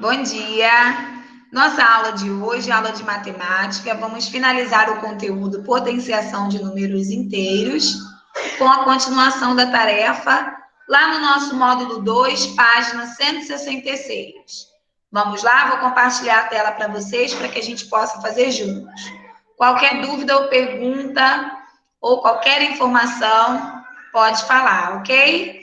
Bom dia! Nossa aula de hoje, aula de matemática, vamos finalizar o conteúdo potenciação de números inteiros com a continuação da tarefa lá no nosso módulo 2, página 166. Vamos lá? Vou compartilhar a tela para vocês para que a gente possa fazer juntos. Qualquer dúvida ou pergunta ou qualquer informação, pode falar, ok?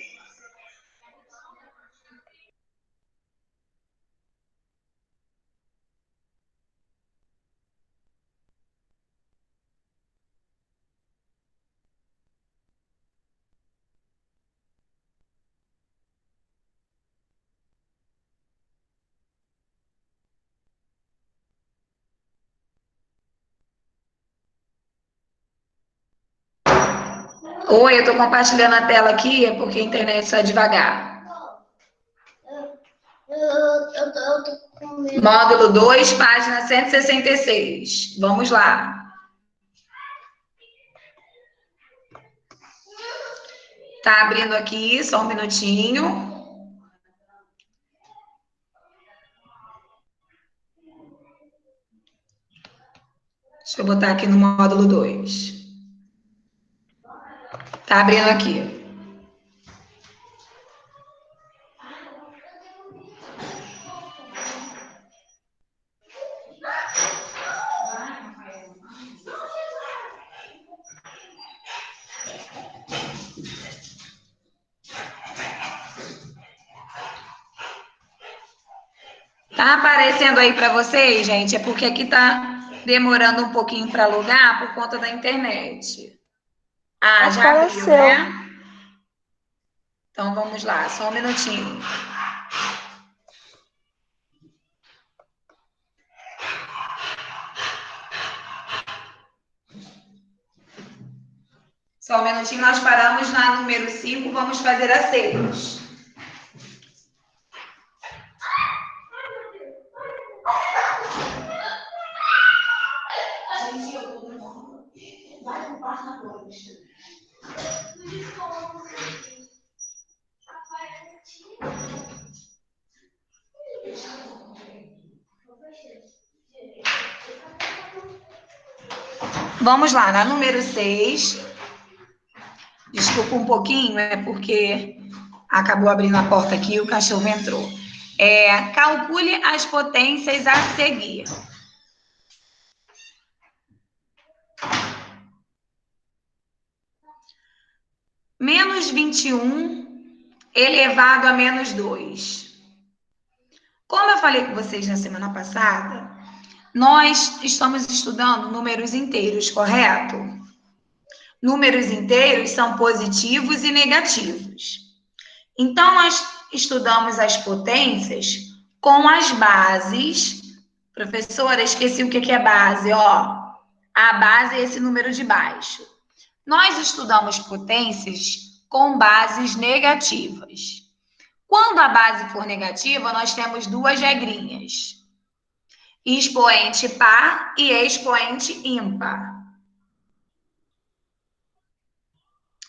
Oi, eu estou compartilhando a tela aqui, é porque a internet está devagar. Módulo 2, página 166. Vamos lá. Tá abrindo aqui, só um minutinho. Deixa eu botar aqui no módulo 2. Tá abrindo aqui. Tá aparecendo aí para vocês, gente? É porque aqui tá demorando um pouquinho para logar por conta da internet. Ah, já abriu, né? Então vamos lá, só um minutinho. Só um minutinho, nós paramos na número 5, vamos fazer a 6. Vamos lá, na número 6. Desculpa um pouquinho, é porque acabou abrindo a porta aqui e o cachorro entrou. Calcule as potências a seguir. Menos 21 elevado a menos 2. Como eu falei com vocês na semana passada, nós estamos estudando números inteiros, correto? Números inteiros são positivos e negativos. Então, nós estudamos as potências com as bases. Professora, esqueci o que é base, ó. A base é esse número de baixo. Nós estudamos potências com bases negativas. Quando a base for negativa, nós temos duas regrinhas. Expoente par e expoente ímpar.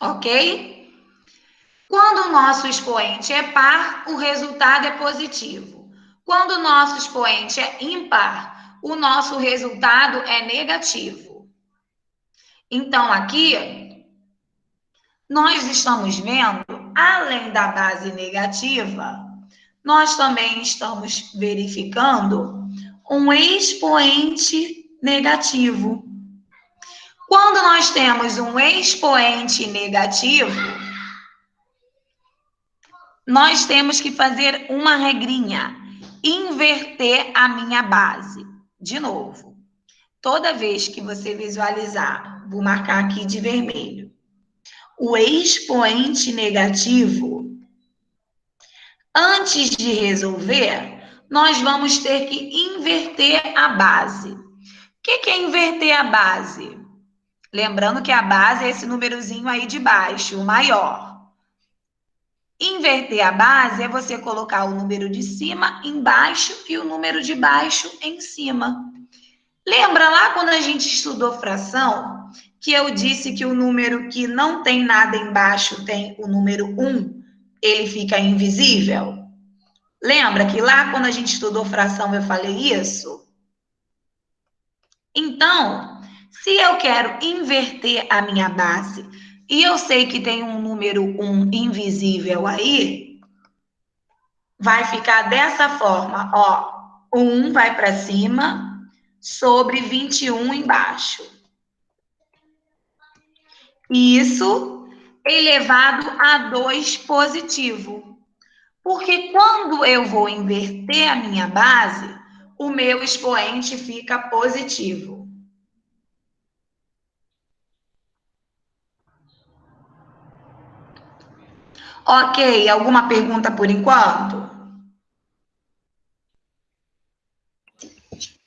Ok? Quando o nosso expoente é par, o resultado é positivo. Quando o nosso expoente é ímpar, o nosso resultado é negativo. Então, aqui, nós estamos vendo, além da base negativa, nós também estamos verificando um expoente negativo. Quando nós temos um expoente negativo, nós temos que fazer uma regrinha, inverter a minha base. De novo, toda vez que você visualizar, vou marcar aqui de vermelho, o expoente negativo, antes de resolver, nós vamos ter que inverter a base. O que é inverter a base? Lembrando que a base é esse númerozinho aí de baixo, o maior. Inverter a base é você colocar o número de cima embaixo e o número de baixo em cima. Lembra lá quando a gente estudou fração, que eu disse que o número que não tem nada embaixo tem o número 1? ele fica invisível? Lembra que lá quando a gente estudou fração eu falei isso? Então, se eu quero inverter a minha base e eu sei que tem um número 1 invisível aí, vai ficar dessa forma, ó. 1 vai para cima sobre 21 embaixo. Isso elevado a 2 positivo. Porque quando eu vou inverter a minha base, o meu expoente fica positivo. Ok, alguma pergunta por enquanto?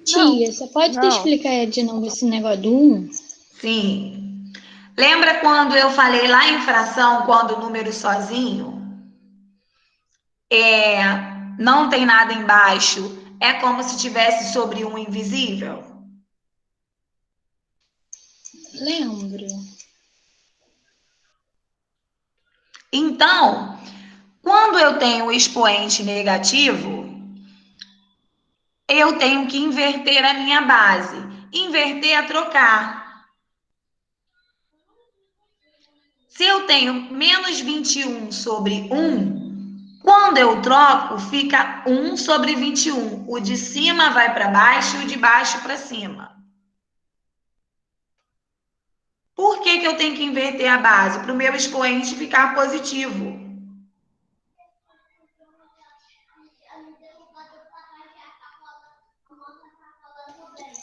Tia, você pode explicar de novo esse negócio do 1? Sim. Lembra quando eu falei lá em fração, quando o número sozinho não tem nada embaixo, é como se tivesse sobre um invisível? Lembro. Então, quando eu tenho o expoente negativo, eu tenho que inverter a minha base. Inverter é trocar. Se eu tenho menos 21 sobre 1, quando eu troco, fica 1 sobre 21. O de cima vai para baixo e o de baixo para cima. Por que eu tenho que inverter a base? Para o meu expoente ficar positivo.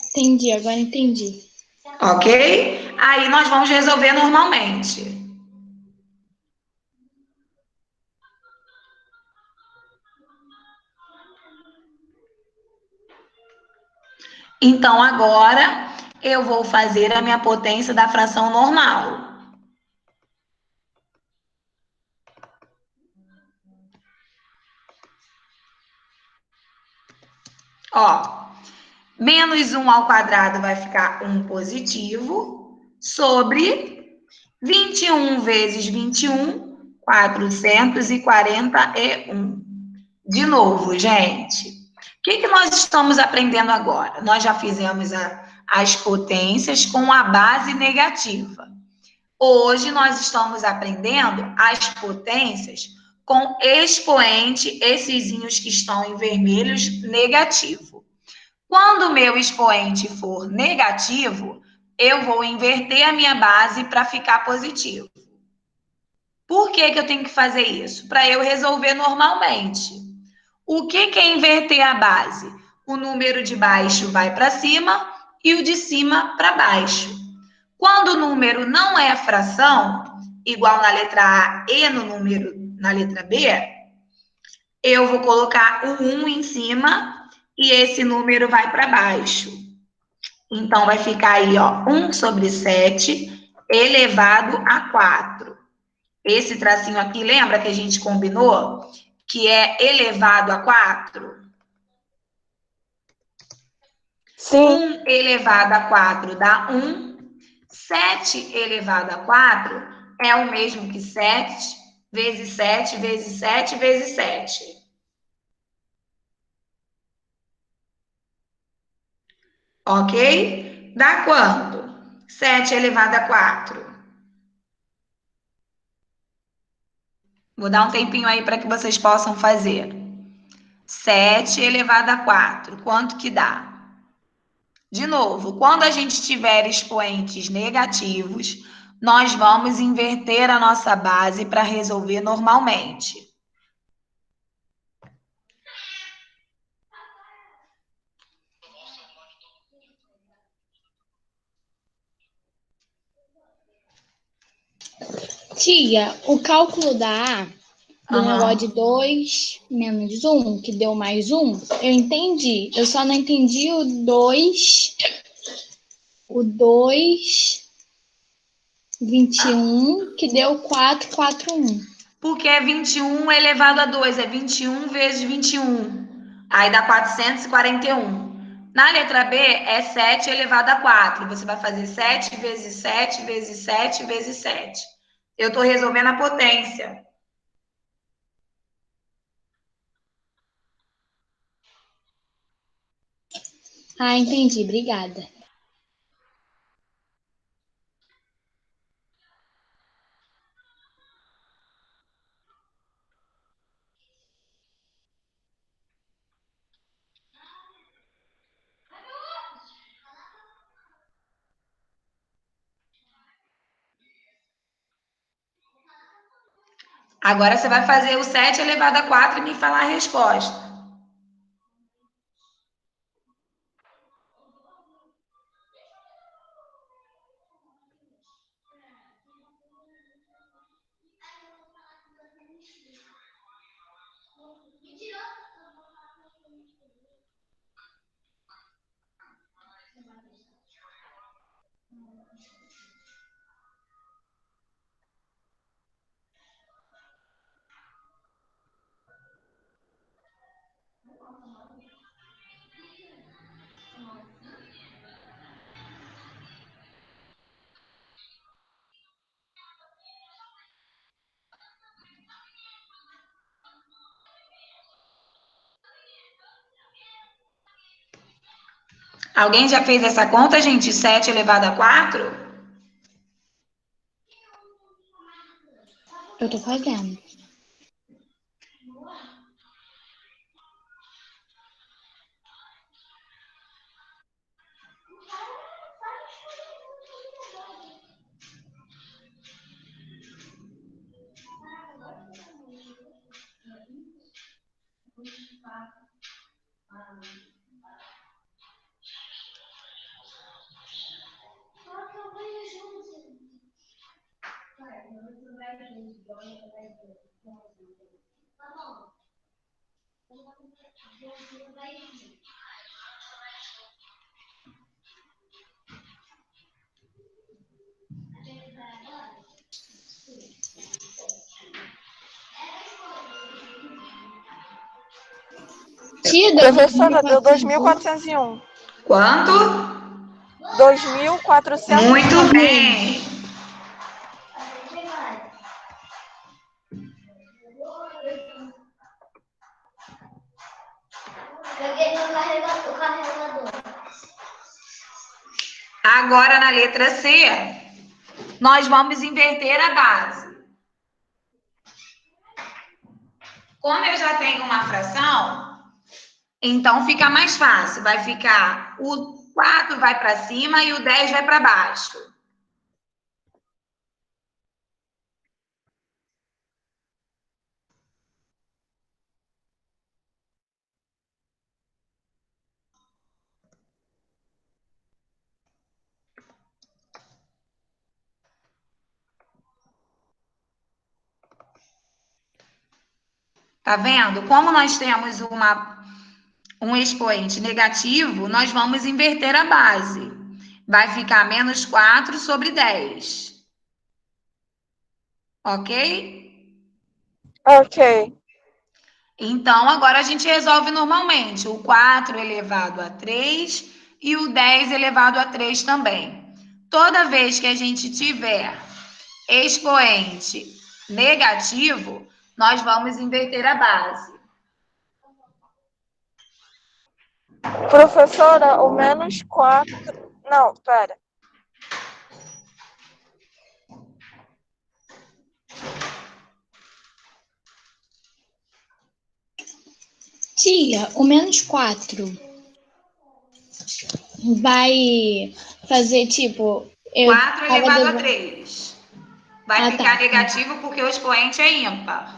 Entendi, agora entendi. Ok? Aí nós vamos resolver normalmente. Então, agora eu vou fazer a minha potência da fração normal. Ó, menos 1 ao quadrado vai ficar 1 positivo sobre 21 vezes 21, 441. De novo, gente. O que nós estamos aprendendo agora? Nós já fizemos as potências com a base negativa. Hoje nós estamos aprendendo as potências com expoente, essesinhos que estão em vermelhos, negativo. Quando o meu expoente for negativo, eu vou inverter a minha base para ficar positivo. Por que eu tenho que fazer isso? Para eu resolver normalmente. O que é inverter a base? O número de baixo vai para cima e o de cima para baixo. Quando o número não é fração, igual na letra A e na letra B, eu vou colocar o 1 em cima e esse número vai para baixo. Então, vai ficar aí, ó, 1 sobre 7 elevado a 4. Esse tracinho aqui, lembra que a gente combinou? Que é elevado a 4? Sim. 1 elevado a 4 dá 1. 7 elevado a 4 é o mesmo que 7 vezes 7 vezes 7 vezes 7. Ok? Dá quanto? 7 elevado a 4. Vou dar um tempinho aí para que vocês possam fazer. 7 elevado a 4. Quanto que dá? De novo, quando a gente tiver expoentes negativos, nós vamos inverter a nossa base para resolver normalmente. Tia, o cálculo da A, do negócio de 2 menos 1, que deu mais 1, eu entendi. Eu só não entendi o 2, 21, que deu 441. Porque é 21 elevado a 2, é 21 vezes 21. Aí dá 441. Na letra B, é 7 elevado a 4. Você vai fazer 7 vezes 7 vezes 7 vezes 7. Eu estou resolvendo a potência. Ah, entendi. Obrigada. Agora você vai fazer o 7 elevado a 4 e me falar a resposta. Alguém já fez essa conta, gente? 7 elevado a 4? Eu tô fazendo. Tia, Professora, deu 2.401. Quanto? 2.401. Muito bem. Agora, na letra C, nós vamos inverter a base. Como eu já tenho uma fração, então fica mais fácil. Vai ficar o 4 vai para cima e o 10 vai para baixo. Tá vendo? Como nós temos um expoente negativo, nós vamos inverter a base. Vai ficar menos 4 sobre 10. Ok? Ok. Então, agora a gente resolve normalmente o 4 elevado a 3 e o 10 elevado a 3 também. Toda vez que a gente tiver expoente negativo, nós vamos inverter a base. Professora, o menos 4. Não, pera. Tia, o menos 4 vai fazer tipo. 4 elevado a Tava 3. Vai Ah, ficar tá. negativo porque o expoente é ímpar.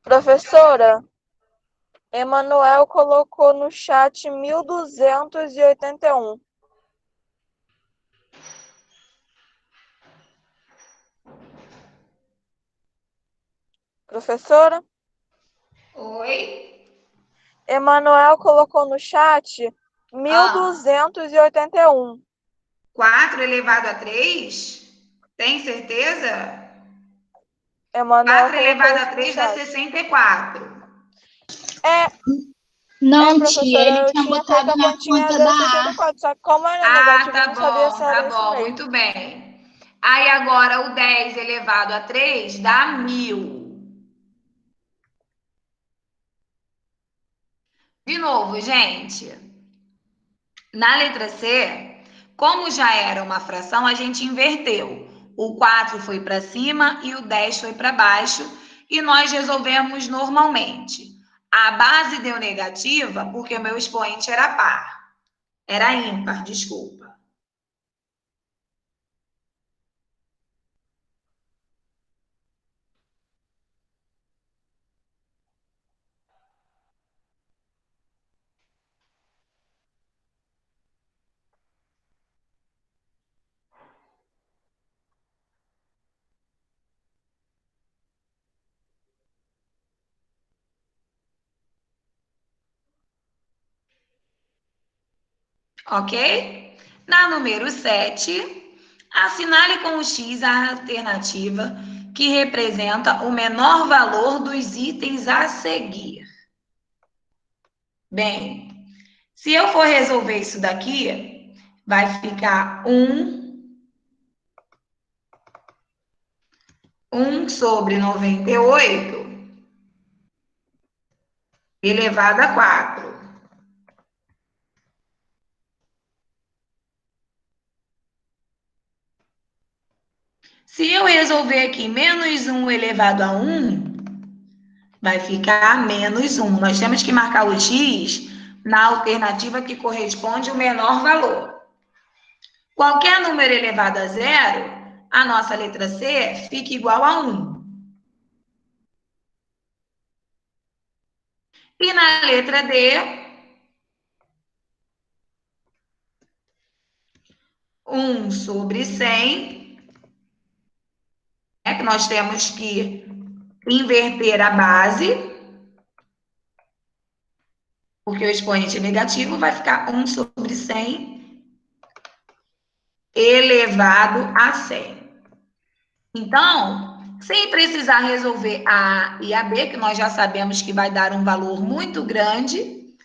Professora, Emanuel colocou no chat 1.281. Professora, Oi? Emanuel colocou no chat 1.281. 4 elevado a 3? Tem certeza? Emanuel 4 colocou elevado a isso no 3 dá chat. 64. É, Não, tia, professora, ele eu tinha tinha feito botado a na continha ponta da desse aqui do A. 4, só que como era Ah, negativo, eu não sabia se tá era isso bom, mesmo. muito bem. Aí agora o 10 elevado a 3 dá 1000. De novo, gente. Na letra C, como já era uma fração, a gente inverteu. O 4 foi para cima e o 10 foi para baixo, e nós resolvemos normalmente. A base deu negativa porque o meu expoente era par. Era ímpar, desculpa. Ok? Na número 7, assinale com o X a alternativa que representa o menor valor dos itens a seguir. Bem, se eu for resolver isso daqui, vai ficar 1 sobre 98 elevado a 4. Se eu resolver aqui menos 1 elevado a 1, vai ficar menos 1. Nós temos que marcar o x na alternativa que corresponde ao menor valor. Qualquer número elevado a zero, a nossa letra C fica igual a 1. E na letra D, 1 sobre 100, que nós temos que inverter a base, porque o expoente é negativo, vai ficar 1 sobre 100 elevado a 100. Então, sem precisar resolver a A e a B, que nós já sabemos que vai dar um valor muito grande,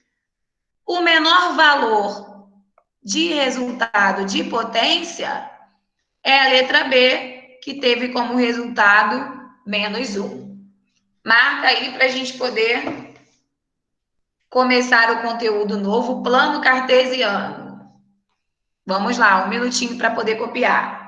o menor valor de resultado de potência é a letra B, que teve como resultado menos 1. Marca aí para a gente poder começar o conteúdo novo, plano cartesiano. Vamos lá, 1 minutinho para poder copiar.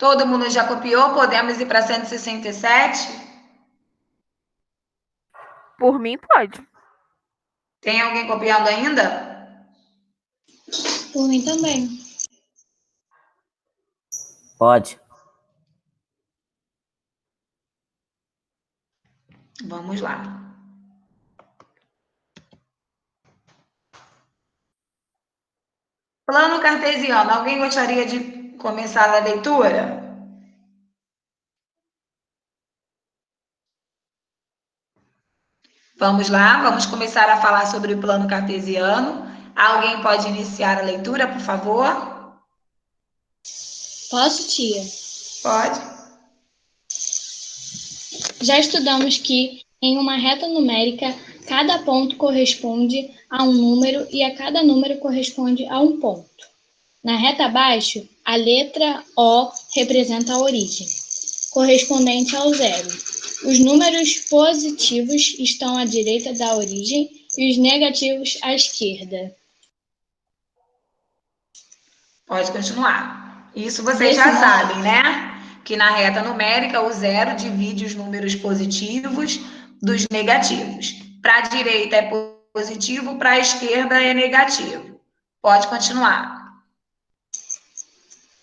Todo mundo já copiou? Podemos ir para 167? Por mim, pode. Tem alguém copiando ainda? Por mim também. Pode. Vamos lá. Plano cartesiano. Alguém gostaria de começar a leitura? Vamos lá, vamos começar a falar sobre o plano cartesiano. Alguém pode iniciar a leitura, por favor? Posso, tia? Pode. Já estudamos que, em uma reta numérica, cada ponto corresponde a um número e a cada número corresponde a um ponto. Na reta abaixo, a letra O representa a origem, correspondente ao zero. Os números positivos estão à direita da origem e os negativos à esquerda. Pode continuar. Isso vocês Desse já modo, sabem, né? Que na reta numérica, o zero divide os números positivos dos negativos. Para a direita é positivo, para a esquerda é negativo. Pode continuar.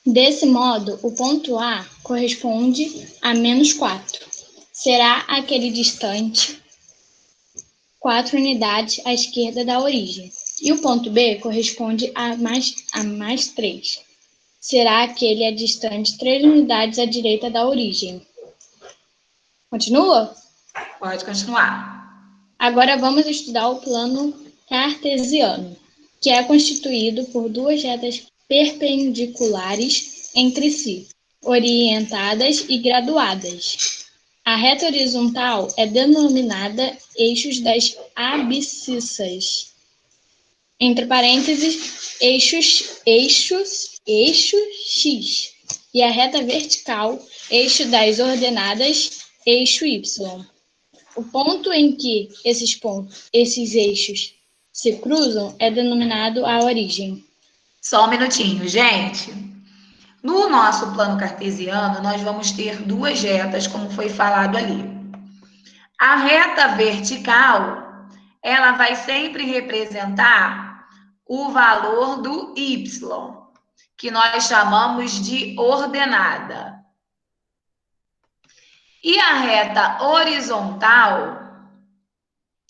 Desse modo, o ponto A corresponde a menos 4. Será aquele distante 4 unidades à esquerda da origem. E o ponto B corresponde a mais 3. Será que ele é distante 3 unidades à direita da origem. Continua? Pode continuar. Agora vamos estudar o plano cartesiano, que é constituído por duas retas perpendiculares entre si, orientadas e graduadas. A reta horizontal é denominada eixos das abscissas. Entre parênteses, eixo X. E a reta vertical, eixo das ordenadas, eixo Y. O ponto em que esses eixos se cruzam é denominado a origem. Só um minutinho, gente. No nosso plano cartesiano, nós vamos ter duas retas, como foi falado ali. A reta vertical, ela vai sempre representar o valor do y, que nós chamamos de ordenada. E a reta horizontal,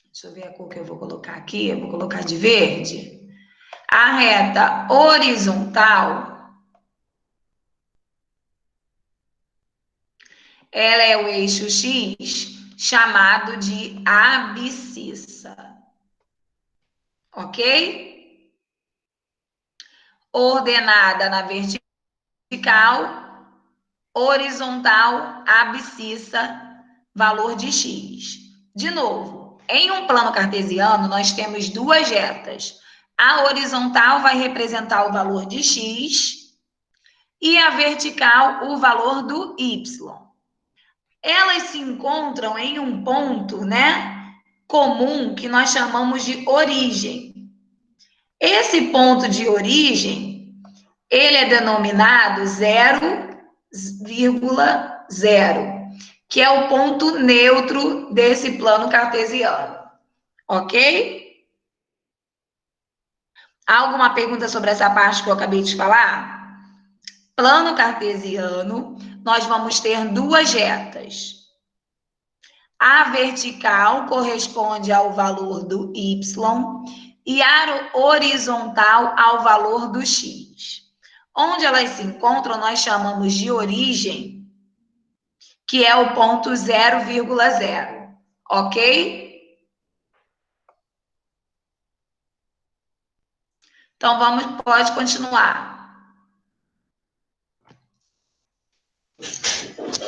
deixa eu ver a cor que eu vou colocar aqui, eu vou colocar de verde. A reta horizontal, ela é o eixo X, chamado de abscissa. Ok? Ordenada na vertical, horizontal, abscissa, valor de X. De novo, em um plano cartesiano, nós temos duas retas. A horizontal vai representar o valor de X e a vertical, o valor do Y. Elas se encontram em um ponto, né, comum que nós chamamos de origem. Esse ponto de origem, ele é denominado 0,0, que é o ponto neutro desse plano cartesiano. Ok? Há alguma pergunta sobre essa parte que eu acabei de falar? Plano cartesiano, nós vamos ter duas retas. A vertical corresponde ao valor do y e a horizontal ao valor do x. Onde elas se encontram, nós chamamos de origem, que é o ponto 0,0, ok? Então, pode continuar.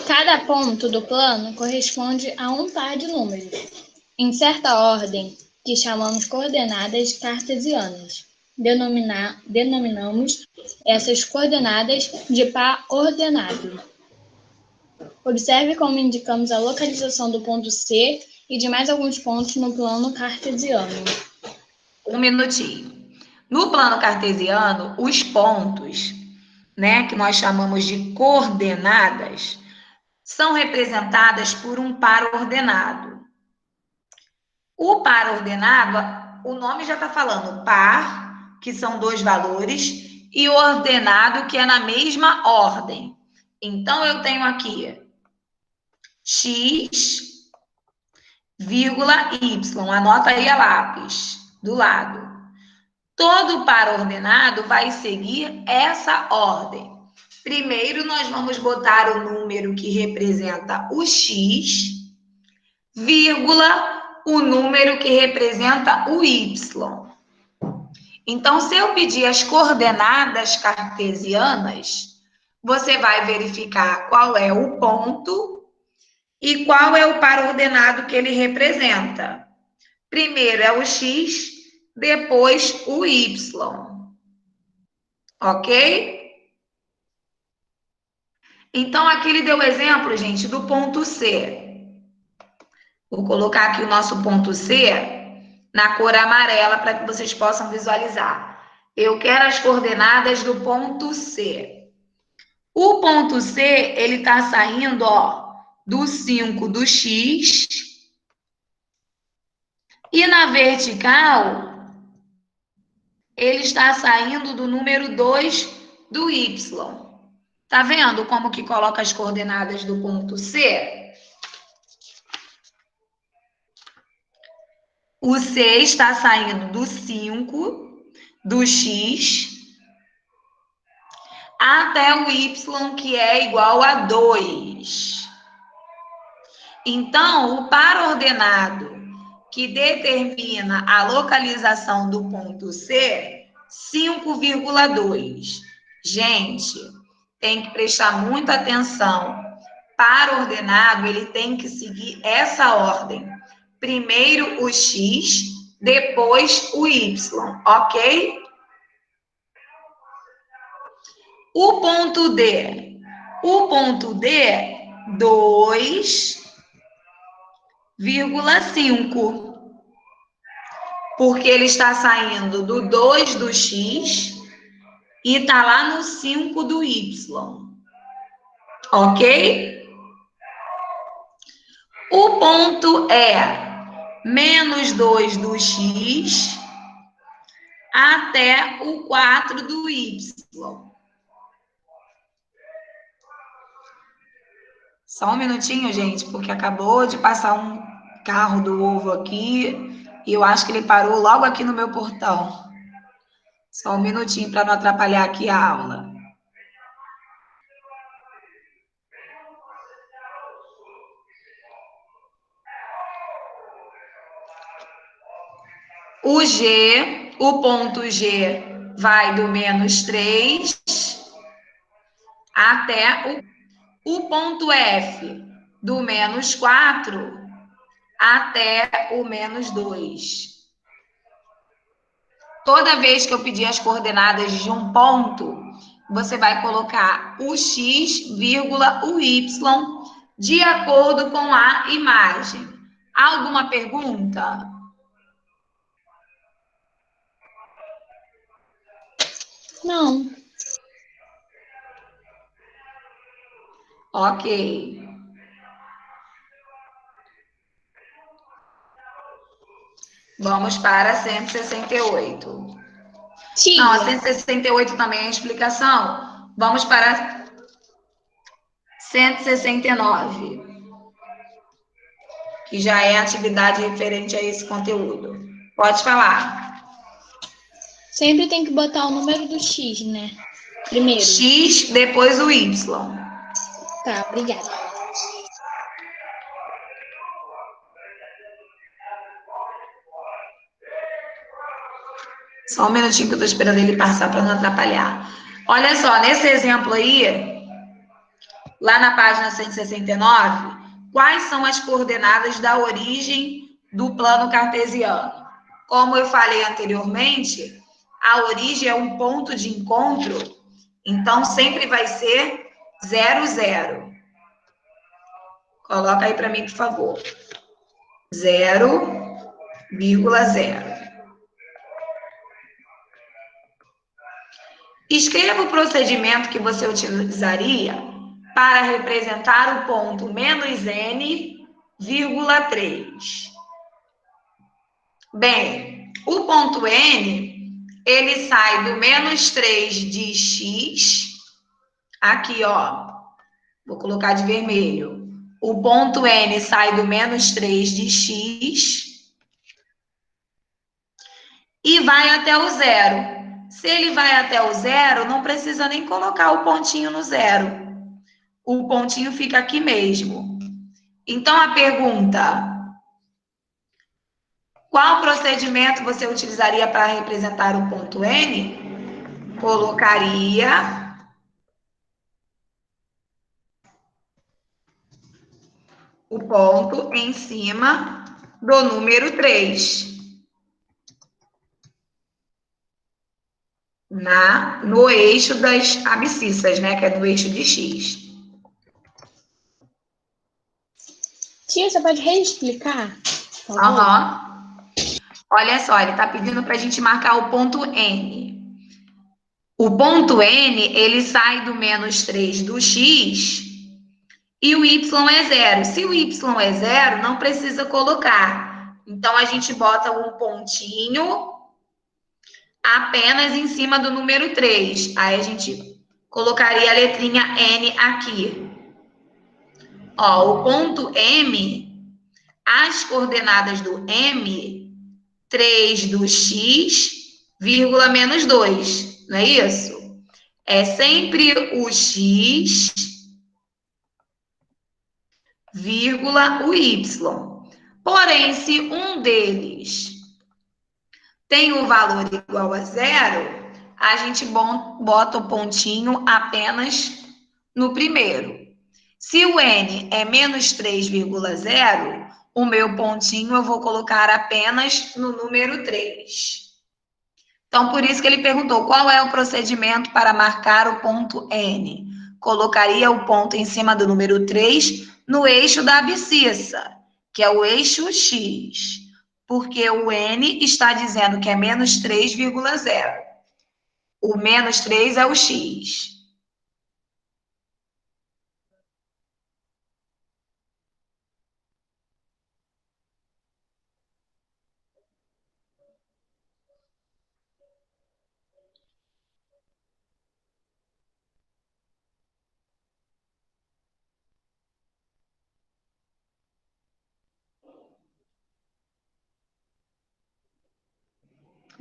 Cada ponto do plano corresponde a um par de números, em certa ordem, que chamamos coordenadas cartesianas. Denominamos essas coordenadas de par ordenado. Observe como indicamos a localização do ponto C e de mais alguns pontos no plano cartesiano. Um minutinho. No plano cartesiano, os pontos, né, que nós chamamos de coordenadas, são representadas por um par ordenado. O par ordenado, o nome já está falando, par, que são dois valores, e ordenado, que é na mesma ordem. Então, eu tenho aqui x, vírgula y, anota aí a lápis, do lado. Todo par ordenado vai seguir essa ordem. Primeiro, nós vamos botar o número que representa o x, vírgula, o número que representa o y. Então, se eu pedir as coordenadas cartesianas, você vai verificar qual é o ponto e qual é o par ordenado que ele representa. Primeiro é o x, depois o y. Ok? Então, aqui ele deu o exemplo, gente, do ponto C. Vou colocar aqui o nosso ponto C na cor amarela para que vocês possam visualizar. Eu quero as coordenadas do ponto C. O ponto C, ele está saindo, ó, do 5 do x. E na vertical, ele está saindo do número 2 do y. Tá vendo como que coloca as coordenadas do ponto C? O C está saindo do 5, do X, até o Y, que é igual a 2. Então, o par ordenado que determina a localização do ponto C, 5,2. Gente, tem que prestar muita atenção. Par ordenado, ele tem que seguir essa ordem. Primeiro o X, depois o Y, ok? O ponto D. O ponto D, 2,5. Porque ele está saindo do 2 do X e está lá no 5 do Y. Ok? O ponto menos 2 do X até o 4 do Y. Só um minutinho, gente, porque acabou de passar um carro do ovo aqui e eu acho que ele parou logo aqui no meu portão. Só um minutinho para não atrapalhar aqui a aula. O ponto G vai do menos 3 até o ponto F, do menos 4 até o menos 2. Toda vez que eu pedir as coordenadas de um ponto, você vai colocar o X, o Y, de acordo com a imagem. Alguma pergunta? Não. Ok. Vamos para 168. Tia. Não, a 168 também é explicação. Vamos para 169, que já é atividade referente a esse conteúdo. Pode falar. Sempre tem que botar o número do X, né? Primeiro. X, depois o Y. Tá, obrigada. Só um minutinho que eu tô esperando ele passar para não atrapalhar. Olha só, nesse exemplo aí, lá na página 169, quais são as coordenadas da origem do plano cartesiano? Como eu falei anteriormente, a origem é um ponto de encontro, então sempre vai ser 0, 0. Coloca aí para mim, por favor. 0,0. Escreva o procedimento que você utilizaria para representar o ponto menos n,3. Bem, o ponto n, ele sai do menos 3 de x, aqui, ó, vou colocar de vermelho. O ponto n sai do menos 3 de x e vai até o 0. Se ele vai até o 0, não precisa nem colocar o pontinho no 0. O pontinho fica aqui mesmo. Então, a pergunta: qual procedimento você utilizaria para representar o ponto N? Colocaria o ponto em cima do número 3. No eixo das abscissas, né? Que é no eixo de X. Tia, você pode reexplicar? Olha só, ele está pedindo para a gente marcar o ponto N. O ponto N, ele sai do menos 3 do X e o Y é 0. Se o Y é 0, não precisa colocar. Então, a gente bota um pontinho apenas em cima do número 3. Aí, a gente colocaria a letrinha N aqui. Ó, o ponto M, as coordenadas do M 3 do x, vírgula menos 2, não é isso? É sempre o x, vírgula o y. Porém, se um deles tem o valor igual a zero, a gente bota o pontinho apenas no primeiro. Se o n é menos 3,0, o meu pontinho eu vou colocar apenas no número 3. Então, por isso que ele perguntou qual é o procedimento para marcar o ponto N. Colocaria o ponto em cima do número 3 no eixo da abscissa, que é o eixo X, porque o N está dizendo que é menos 3,0. O menos 3 é o X.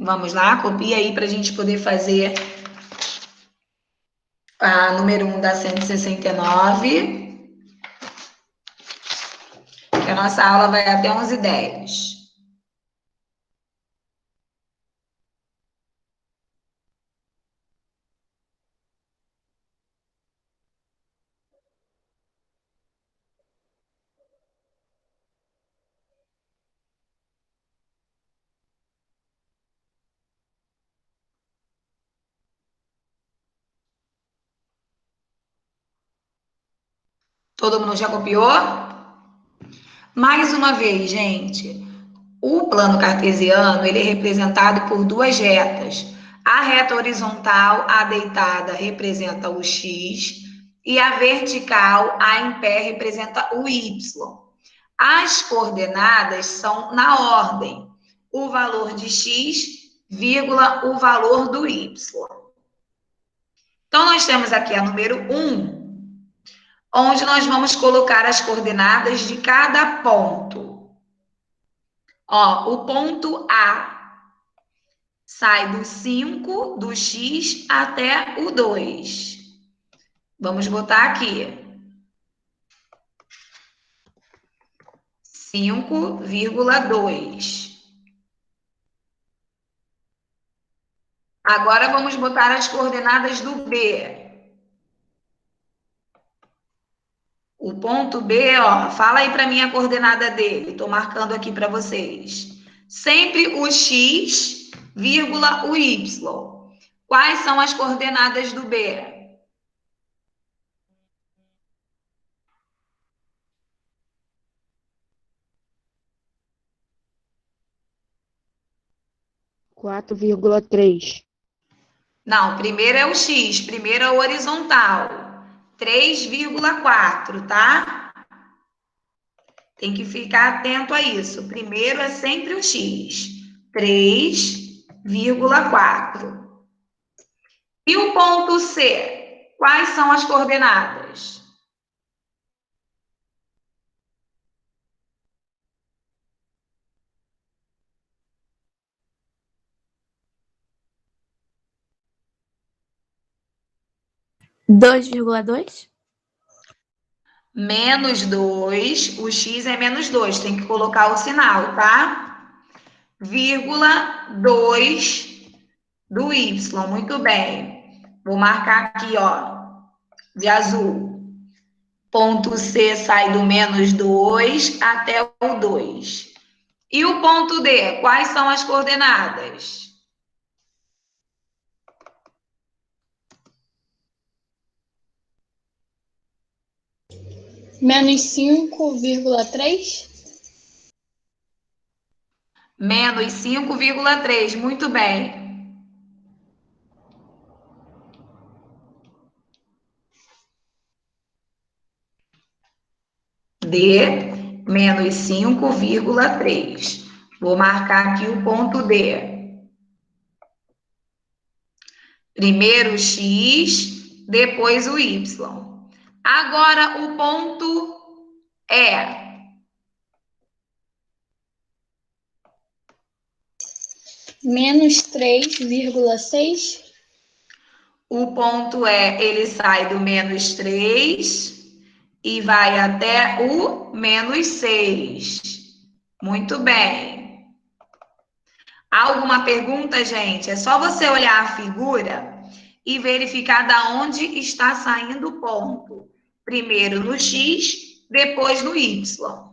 Vamos lá, copia aí para a gente poder fazer a número 1 da 169. Que a nossa aula vai até 11h10. Todo mundo já copiou? Mais uma vez, gente, o plano cartesiano ele é representado por duas retas. A reta horizontal, a deitada, representa o x, e a vertical, a em pé, representa o y. As coordenadas são na ordem: o valor de x, vírgula, o valor do y. Então, nós temos aqui a número 1, onde nós vamos colocar as coordenadas de cada ponto. Ó, o ponto A sai do 5, do x até o 2. Vamos botar aqui. 5,2. Agora vamos botar as coordenadas do B. O ponto B, ó, fala aí para mim a coordenada dele. Estou marcando aqui para vocês. Sempre o x, vírgula, o y. Quais são as coordenadas do B? Quatro vírgula três. Não, primeiro é o x, primeiro é o horizontal. 3,4, tá? Tem que ficar atento a isso. Primeiro é sempre o x. 3,4. E o ponto C? Quais são as coordenadas? Dois vírgula dois. Menos 2, o x é menos 2, tem que colocar o sinal, tá? Vírgula 2 do y, muito bem. Vou marcar aqui, ó, de azul. Ponto C sai do menos 2 até o 2. E o ponto D, quais são as coordenadas? Menos 5,3. Menos 5,3, muito bem. D, menos 5,3. Vou marcar aqui o ponto D. Primeiro o x, depois o y. Agora o ponto E. Menos 3,6. O ponto E, ele sai do menos 3 e vai até o menos 6. Muito bem. Alguma pergunta, gente? É só você olhar a figura e verificar da onde está saindo o ponto. Primeiro no X, depois no Y.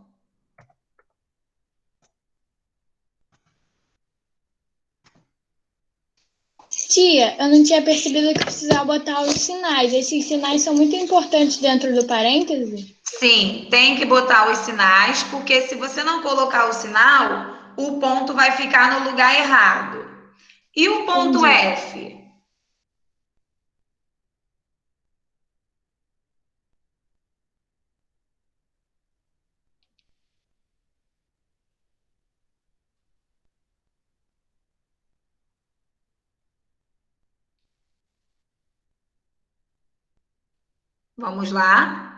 Tia, eu não tinha percebido que precisava botar os sinais. Esses sinais são muito importantes dentro do parêntese? Sim, tem que botar os sinais, porque se você não colocar o sinal, o ponto vai ficar no lugar errado. E o ponto Entendi. F? Vamos lá?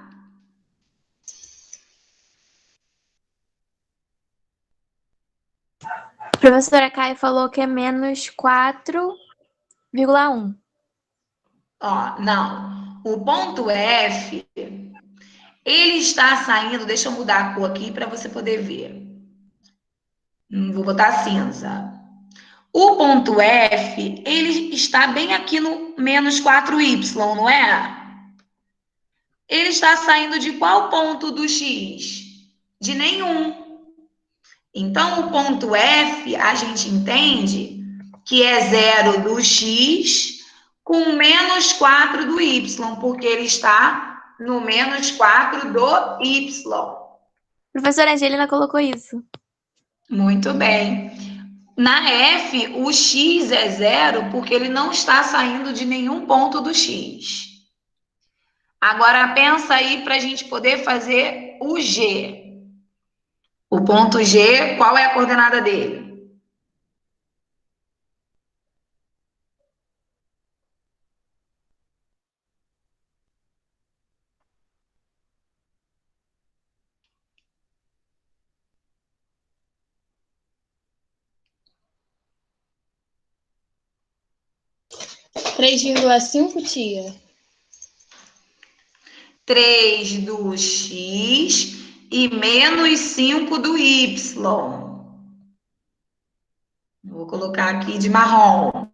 A professora Caio falou que é menos 4,1. Ó, não. O ponto F, ele está saindo. Deixa eu mudar a cor aqui para você poder ver. Vou botar cinza. O ponto F, ele está bem aqui no menos 4y, não é? Ele está saindo de qual ponto do X? De nenhum. Então, o ponto F, a gente entende que é zero do X com menos 4 do Y, porque ele está no menos 4 do Y. A professora Angelina colocou isso. Muito bem. Na F, o X é zero porque ele não está saindo de nenhum ponto do X. Agora, pensa aí para a gente poder fazer o G. O ponto G, qual é a coordenada dele? Três vírgula cinco, tia. 3 do X e menos 5 do Y. Vou colocar aqui de marrom.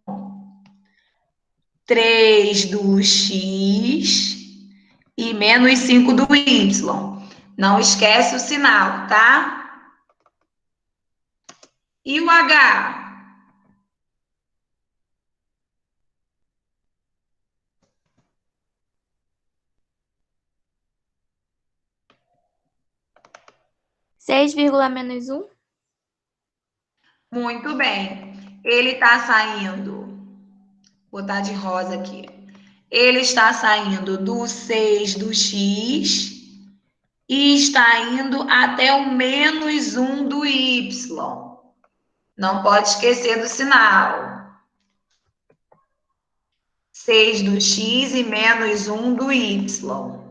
3 do X e menos 5 do Y. Não esquece o sinal, tá? E o H? 6,-1. Muito bem. Ele está saindo, vou botar de rosa aqui. Ele está saindo do 6 do X e está indo até o menos 1 do Y. Não pode esquecer do sinal. 6 do X e menos 1 do Y.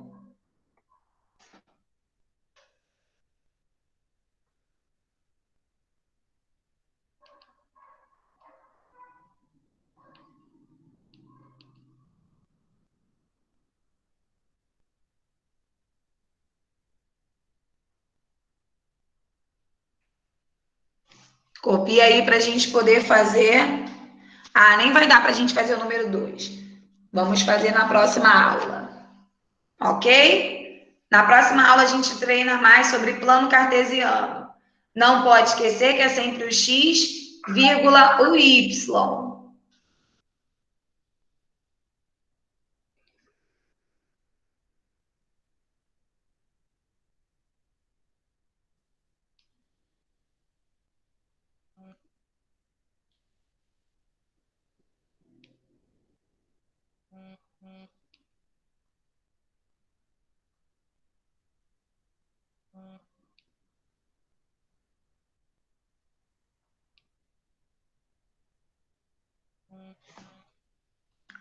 Copia aí para a gente poder fazer. Ah, nem vai dar para a gente fazer o número 2. Vamos fazer na próxima aula. Ok? Na próxima aula a gente treina mais sobre plano cartesiano. Não pode esquecer que é sempre o x, vírgula, o y.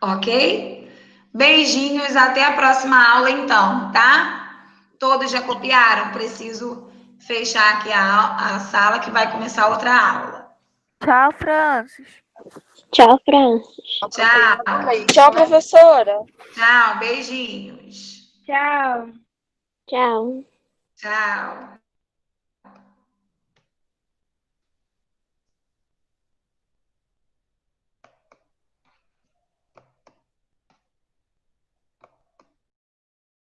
Ok? Beijinhos, até a próxima aula então, tá? Todos já copiaram? Preciso fechar aqui a sala que vai começar outra aula. Tchau, Francis. Tchau, Francis. Tchau. Tchau, professora. Tchau. Beijinhos. Tchau. Tchau. Tchau.